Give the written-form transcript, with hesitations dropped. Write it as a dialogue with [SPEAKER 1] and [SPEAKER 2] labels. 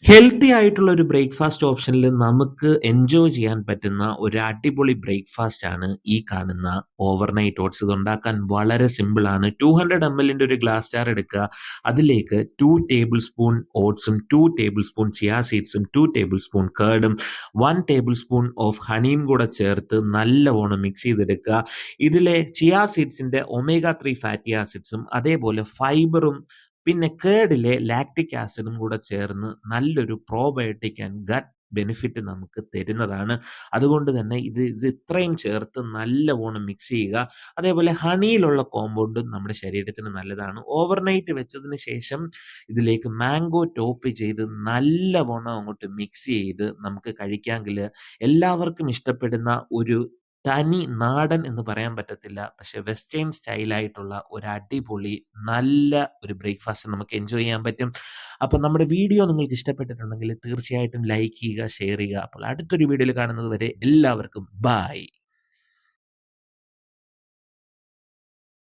[SPEAKER 1] Healthy ആയിട്ടുള്ള ഒരു breakfast ഓപ്ഷനിൽ നമുക്ക് എൻജോയ് ചെയ്യാൻ പറ്റുന്ന ഒരു അടിപൊളി ബ്രേക്ക്ഫാസ്റ്റ് ആണ് ഈ കാണുന്ന ഓവർനൈറ്റ് ഓട്സ്. ഇത് ഉണ്ടാക്കാൻ വളരെ സിമ്പിൾ ആണ്. 200 ml ഒരു ഗ്ലാസ് ജാർ എടുക്കുക. അതിലേക്ക് 2 ടേബിൾ സ്പൂൺ ഓട്സും 2 ടേബിൾ സ്പൂൺ ചിയാ സീഡ്സും 2 ടേബിൾ സ്പൂൺ കേർഡും 1 ടേബിൾ സ്പൂൺ ഓഫ് ഹണിയും കൂടെ ചേർത്ത് നല്ലവണ്ണം മിക്സ് ചെയ്തെടുക്കുക. ഇതിലെ ചിയാ സീഡ്സിന്റെ ഒമേഗ 3 ഫാറ്റി ആസിഡ്സും അതേപോലെ ഫൈബറും പിന്നെ കേടിലെ ലാക്റ്റിക് ആസിഡും കൂടെ ചേർന്ന് നല്ലൊരു പ്രോബയോട്ടിക് ആൻഡ് ഗട്ട് ബെനിഫിറ്റ് നമുക്ക് തരുന്നതാണ്. അതുകൊണ്ട് തന്നെ ഇത് ഇത്രയും ചേർത്ത് നല്ലവണ്ണം മിക്സ് ചെയ്യുക. അതേപോലെ ഹണിയിലുള്ള കോമ്പൗണ്ടും നമ്മുടെ ശരീരത്തിന് നല്ലതാണ്. ഓവർനൈറ്റ് വെച്ചതിന് ശേഷം ഇതിലേക്ക് മാംഗോ ടോപ്പ് ചെയ്ത് നല്ലവണ്ണം അങ്ങോട്ട് മിക്സ് ചെയ്ത് നമുക്ക് കഴിക്കാമെങ്കിൽ എല്ലാവർക്കും ഇഷ്ടപ്പെടുന്ന ഒരു തനി നാടൻ എന്ന് പറയാൻ പറ്റത്തില്ല. പക്ഷെ വെസ്റ്റേൺ സ്റ്റൈലായിട്ടുള്ള ഒരു അടിപൊളി നല്ല ഒരു ബ്രേക്ക്ഫാസ്റ്റ് നമുക്ക് എൻജോയ് ചെയ്യാൻ പറ്റും. അപ്പം നമ്മുടെ വീഡിയോ നിങ്ങൾക്ക് ഇഷ്ടപ്പെട്ടിട്ടുണ്ടെങ്കിൽ തീർച്ചയായിട്ടും ലൈക്ക് ചെയ്യുക, ഷെയർ ചെയ്യുക. അപ്പോൾ അടുത്തൊരു വീഡിയോയിൽ കാണുന്നത് വരെ എല്ലാവർക്കും ബൈ.